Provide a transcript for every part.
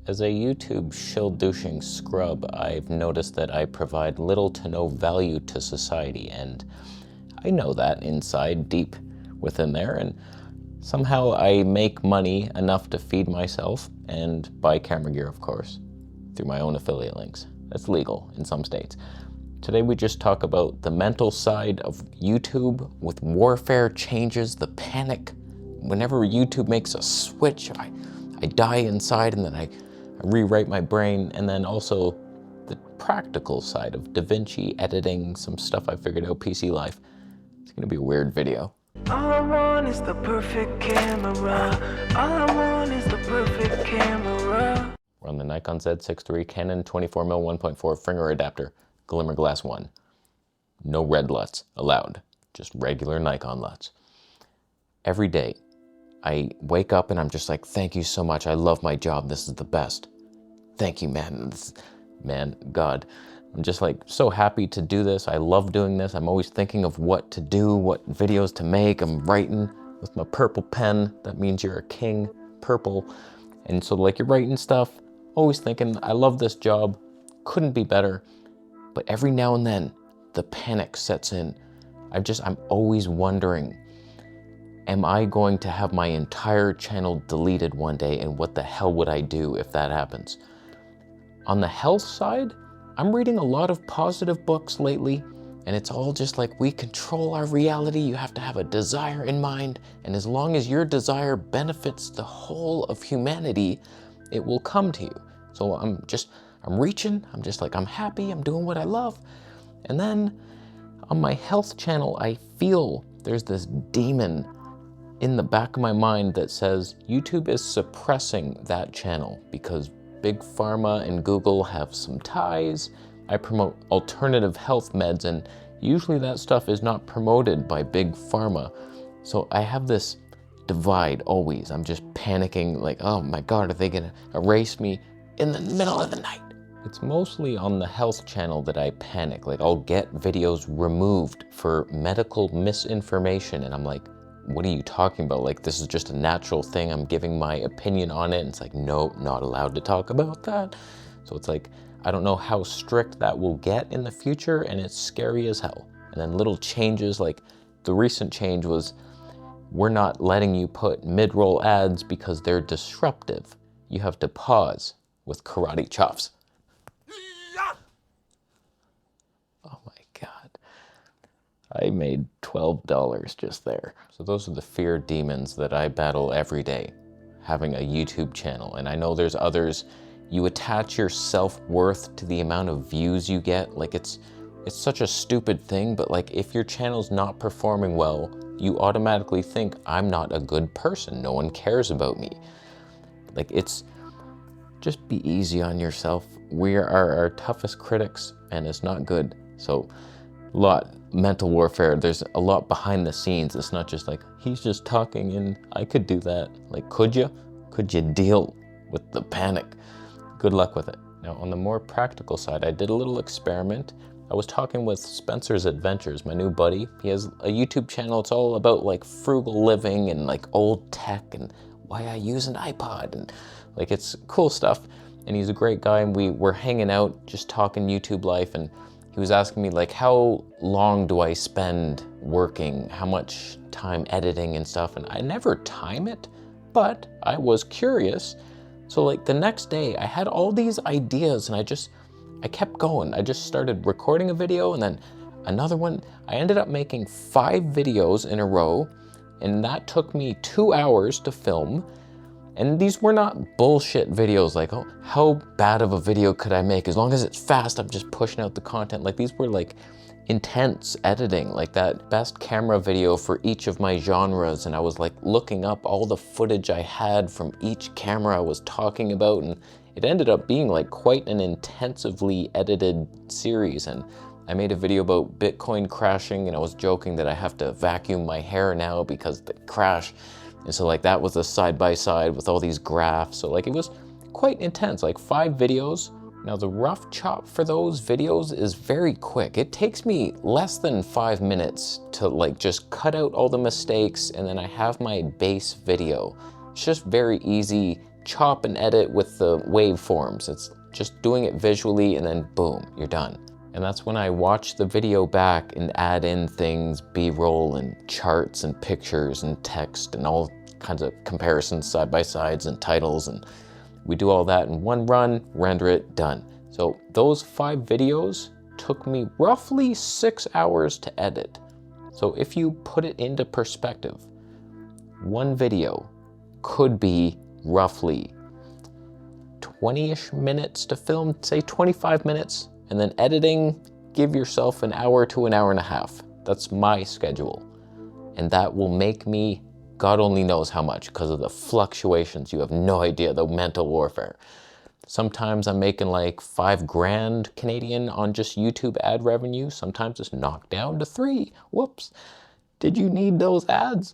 As a YouTube shill-douching scrub, I've noticed that I provide little to no value to society, and I know that inside, deep within there, and somehow I make money enough to feed myself and buy camera gear, of course, through my own affiliate links. That's legal in some states. Today we just talk about the mental side of YouTube with warfare changes, the panic. Whenever YouTube makes a switch, I die inside, and then I rewrite my brain, and then also the practical side of DaVinci editing, some stuff I figured out, PC life. It's gonna be a weird video. All I want is the perfect camera. All I want is the perfect camera. We're on the Nikon Z6 III Canon 24mm 1.4 Fringer adapter, Glimmer Glass 1. No red LUTs allowed, just regular Nikon LUTs. Every day, I wake up and I'm just like, thank you so much. I love my job. This is the best. Thank you, man. God. I'm just like so happy to do this. I love doing this. I'm always thinking of what to do, what videos to make. I'm writing with my purple pen. That means you're a king, purple. And so like you're writing stuff, always thinking, I love this job. Couldn't be better. But every now and then, the panic sets in. I'm always wondering, am I going to have my entire channel deleted one day, and what the hell would I do if that happens? On the health side, I'm reading a lot of positive books lately, and it's all just like, we control our reality. You have to have a desire in mind, and as long as your desire benefits the whole of humanity, it will come to you. So I'm reaching, I'm happy, I'm doing what I love. And then on my health channel, I feel there's this demon in the back of my mind that says YouTube is suppressing that channel because Big Pharma and Google have some ties. I promote alternative health meds, and usually that stuff is not promoted by Big Pharma. So I have this divide always. I'm just panicking like, oh my God, are they gonna erase me in the middle of the night? It's mostly on the health channel that I panic. Like I'll get videos removed for medical misinformation, and I'm like, what are you talking about? Like, this is just a natural thing. I'm giving my opinion on it. And it's like, no, not allowed to talk about that. So it's like, I don't know how strict that will get in the future, and it's scary as hell. And then little changes, like the recent change was, we're not letting you put mid-roll ads because they're disruptive. You have to pause with karate chops. Oh my God. I made $12 just there. So those are the fear demons that I battle every day, having a YouTube channel. And I know there's others. You attach your self-worth to the amount of views you get. Like it's such a stupid thing, but like if your channel's not performing well, you automatically think, I'm not a good person. No one cares about me. Like just be easy on yourself. We are our toughest critics, and it's not good. So mental warfare, there's a lot behind the scenes. It's not just like, he's just talking and I could do that. Like, could you deal with the panic? Good luck with it. Now, on the more practical side, I did a little experiment. I was talking with Spencer's Adventures, my new buddy. He has a YouTube channel. It's all about like frugal living and like old tech and why I use an iPod, and like it's cool stuff. And he's a great guy, and we were hanging out just talking YouTube life, and he was asking me like, how long do I spend working? How much time editing and stuff? And I never time it, but I was curious. So like the next day I had all these ideas, and I kept going. I just started recording a video and then another one. I ended up making 5 videos in a row, and that took me 2 hours to film. And these were not bullshit videos like, oh, how bad of a video could I make? As long as it's fast, I'm just pushing out the content. Like these were like intense editing, like that best camera video for each of my genres. And I was like looking up all the footage I had from each camera I was talking about. And it ended up being like quite an intensively edited series. And I made a video about Bitcoin crashing, and I was joking that I have to vacuum my hair now because the crash. And so like that was a side-by-side with all these graphs. So like it was quite intense, like 5 videos. Now the rough chop for those videos is very quick. It takes me less than 5 minutes to like just cut out all the mistakes, and then I have my base video. It's just very easy, chop and edit with the waveforms. It's just doing it visually and then boom, you're done. And that's when I watch the video back and add in things, B-roll and charts and pictures and text and all kinds of comparisons, side by sides and titles, and we do all that in one run, render it, done. So those 5 videos took me roughly 6 hours to edit. So if you put it into perspective, one video could be roughly 20-ish minutes to film, say 25 minutes, and then editing, give yourself an hour to an hour and a half. That's my schedule. And that will make me, God only knows how much, because of the fluctuations. You have no idea, the mental warfare. Sometimes I'm making like 5 grand Canadian on just YouTube ad revenue. Sometimes it's knocked down to 3. Whoops. Did you need those ads?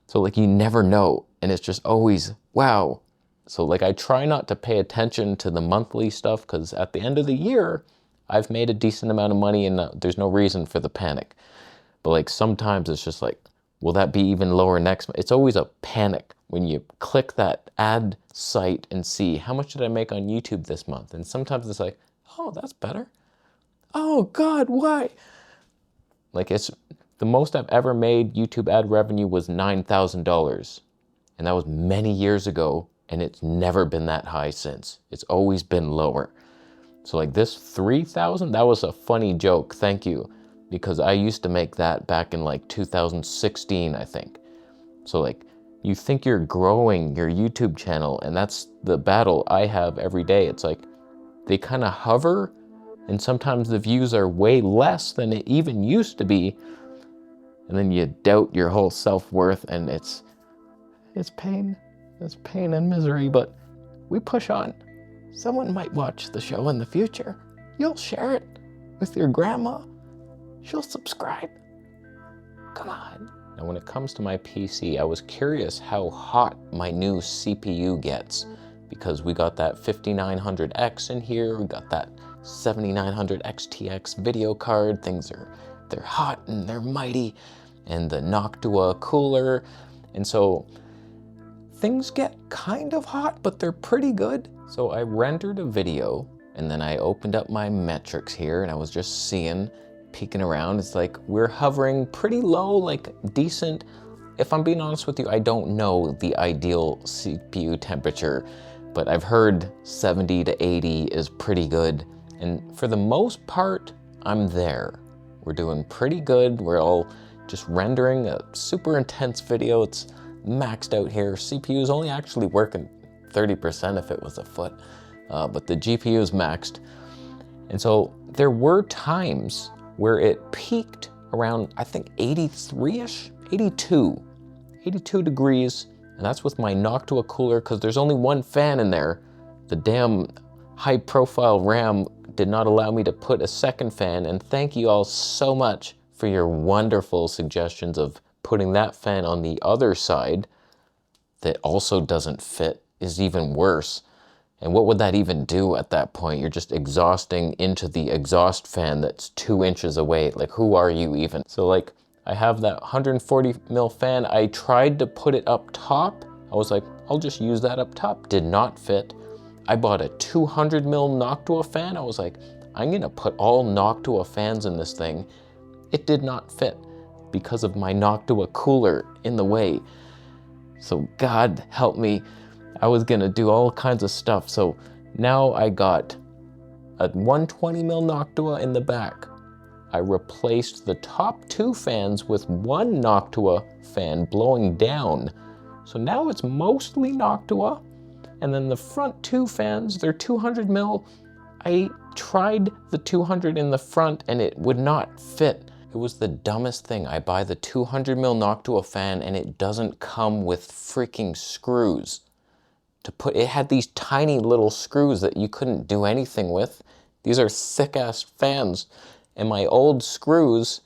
So like you never know. And it's just always, wow. So like I try not to pay attention to the monthly stuff, because at the end of the year, I've made a decent amount of money and there's no reason for the panic. But like sometimes it's just like, will that be even lower next month? It's always a panic when you click that ad site and see how much did I make on YouTube this month? And sometimes it's like, oh, that's better. Oh God, why? Like it's the most I've ever made YouTube ad revenue was $9,000. And that was many years ago, and it's never been that high since. It's always been lower. So like this 3,000, that was a funny joke, thank you. Because I used to make that back in like 2016, I think. So like, you think you're growing your YouTube channel, and that's the battle I have every day. It's like, they kind of hover, and sometimes the views are way less than it even used to be. And then you doubt your whole self-worth, and it's pain. It's pain and misery, but we push on. Someone might watch the show in the future. You'll share it with your grandma. She'll subscribe. Come on. Now when it comes to my PC, I was curious how hot my new CPU gets, because we got that 5900X in here, we got that 7900 XTX video card. They're hot and they're mighty, and the Noctua cooler. And so things get kind of hot, but they're pretty good. So I rendered a video, and then I opened up my metrics here, and I was just peeking around. It's like we're hovering pretty low, like decent. If I'm being honest with you, I don't know the ideal CPU temperature, but I've heard 70 to 80 is pretty good. And for the most part, I'm there. We're doing pretty good. We're all just rendering a super intense video. It's maxed out here. CPU is only actually working 30% if it was a foot, but the GPU is maxed. And so there were times where it peaked around, I think 83-ish, 82 degrees. And that's with my Noctua cooler, because there's only one fan in there. The damn high profile RAM did not allow me to put a second fan. And thank you all so much for your wonderful suggestions of putting that fan on the other side that also doesn't fit, is even worse. And what would that even do at that point? You're just exhausting into the exhaust fan that's 2 inches away. Like, who are you even? So like, I have that 140 mil fan. I tried to put it up top. I was like, I'll just use that up top. Did not fit. I bought a 200 mil Noctua fan. I was like, I'm gonna put all Noctua fans in this thing. It did not fit because of my Noctua cooler in the way. So God help me. I was gonna do all kinds of stuff. So now I got a 120 mil Noctua in the back. I replaced the top 2 fans with one Noctua fan blowing down. So now it's mostly Noctua. And then the front 2 fans, they're 200 mil. I tried the 200 in the front and it would not fit. It was the dumbest thing. I buy the 200 mil Noctua fan and it doesn't come with freaking screws. It had these tiny little screws that you couldn't do anything with. These are thick ass fans, and my old screws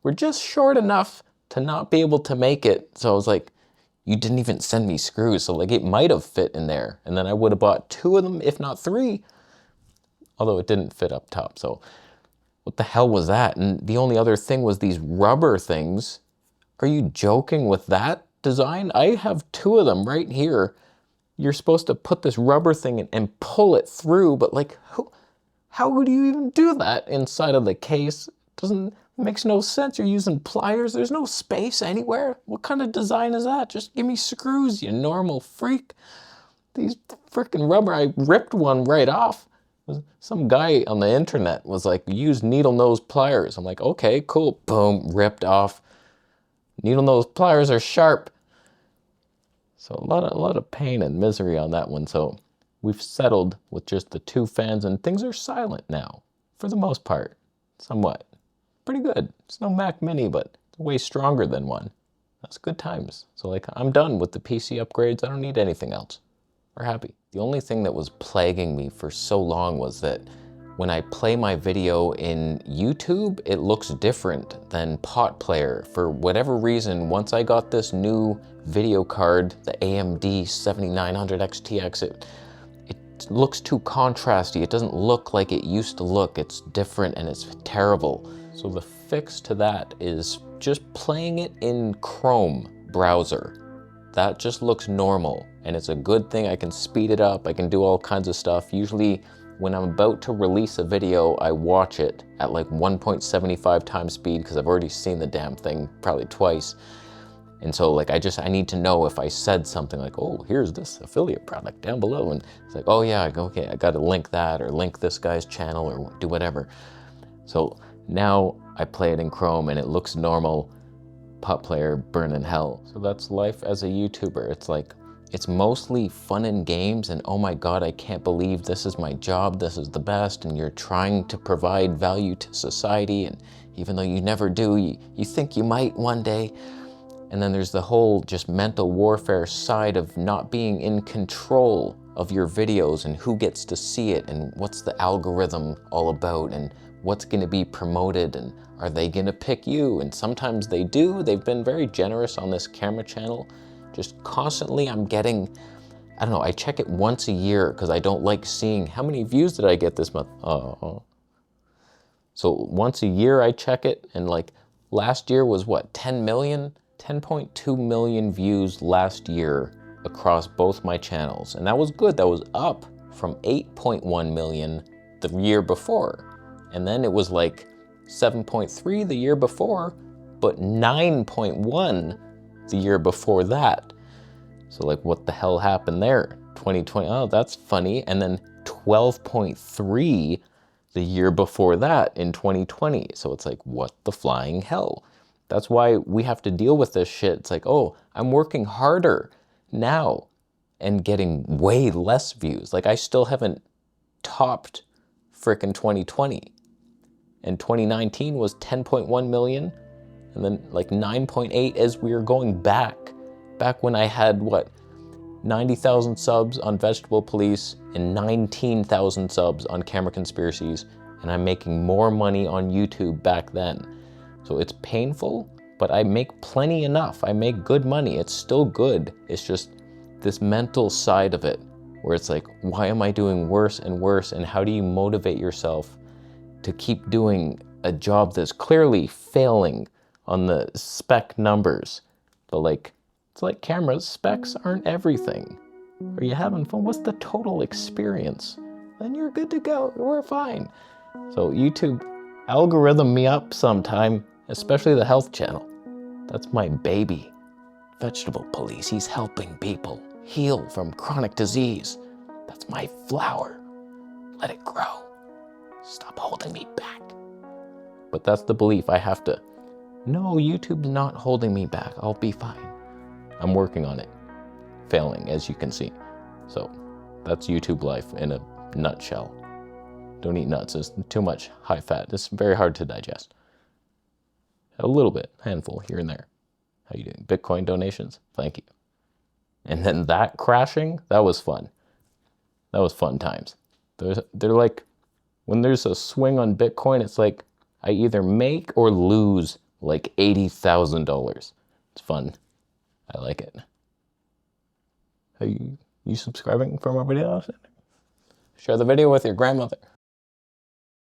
were just short enough to not be able to make it. So I was like, you didn't even send me screws. So like, it might have fit in there. And then I would have bought 2 of them, if not 3, although it didn't fit up top. So what the hell was that? And the only other thing was these rubber things. Are you joking with that design? I have 2 of them right here. you're supposed to put this rubber thing in and pull it through, but like, how would you even do that inside of the case? It makes no sense. You're using pliers. There's no space anywhere. What kind of design is that? Just give me screws, you normal freak. These freaking rubber, I ripped one right off. Some guy on the internet was like, use needle nose pliers. I'm like, okay, cool. Boom, ripped off. Needle nose pliers are sharp. So a lot of pain and misery on that one. So we've settled with just the 2 fans, and things are silent now, for the most part. Somewhat. Pretty good. It's no Mac Mini, but it's way stronger than one. That's good times. So like, I'm done with the PC upgrades. I don't need anything else. We're happy. The only thing that was plaguing me for so long was that when I play my video in YouTube, it looks different than Pot Player. For whatever reason, once I got this new video card, the AMD 7900 XTX, it looks too contrasty. It doesn't look like it used to look. It's different and it's terrible. So the fix to that is just playing it in Chrome browser. That just looks normal, and it's a good thing. I can speed it up, I can do all kinds of stuff. Usually when I'm about to release a video, I watch it at like 1.75 times speed because I've already seen the damn thing probably twice. And so like, I need to know if I said something like, oh, here's this affiliate product down below. And it's like, oh yeah, okay, I gotta link that or link this guy's channel or do whatever. So now I play it in Chrome and it looks normal. Pot Player, burn in hell. So that's life as a YouTuber. It's like, it's mostly fun and games and oh my God, I can't believe this is my job, this is the best, and you're trying to provide value to society, and even though you never do, you think you might one day. And then there's the whole just mental warfare side of not being in control of your videos and who gets to see it and what's the algorithm all about and what's gonna be promoted and are they gonna pick you? And sometimes they do. They've been very generous on this camera channel. Just constantly I'm getting, I don't know, I check it once a year because I don't like seeing how many views did I get this month. So once a year I check it, and like last year was what, 10 million? 10.2 million views last year across both my channels. And that was good. That was up from 8.1 million the year before. And then it was like 7.3 the year before, but 9.1 the year before that. So like, what the hell happened there? 2020, oh, that's funny. And then 12.3 the year before that in 2020. So it's like, what the flying hell? That's why we have to deal with this shit. It's like, oh, I'm working harder now and getting way less views. Like, I still haven't topped frickin' 2020. And 2019 was 10.1 million, and then like 9.8 as we were going back when I had, what, 90,000 subs on Vegetable Police and 19,000 subs on Camera Conspiracies, and I'm making more money on YouTube back then. So it's painful, but I make plenty enough. I make good money. It's still good. It's just this mental side of it where it's like, why am I doing worse and worse? And how do you motivate yourself to keep doing a job that's clearly failing on the spec numbers? But like, it's like cameras, specs aren't everything. Are you having fun? What's the total experience? Then you're good to go. We're fine. So YouTube, algorithm me up sometime, especially the health channel. That's my baby. Vegetable Police, he's helping people heal from chronic disease. That's my flower. Let it grow. Stop holding me back. But that's the belief I have to. No, YouTube's not holding me back. I'll be fine. I'm working on it. Failing, as you can see. So that's YouTube life in a nutshell. Don't eat nuts. It's too much high fat. It's very hard to digest. A little bit, handful here and there. How you doing? Bitcoin donations? Thank you. And then that crashing, that was fun. That was fun times. They're like, when there's a swing on Bitcoin, it's like I either make or lose like $80,000. It's fun. I like it. Are you subscribing for more videos? Share the video with your grandmother.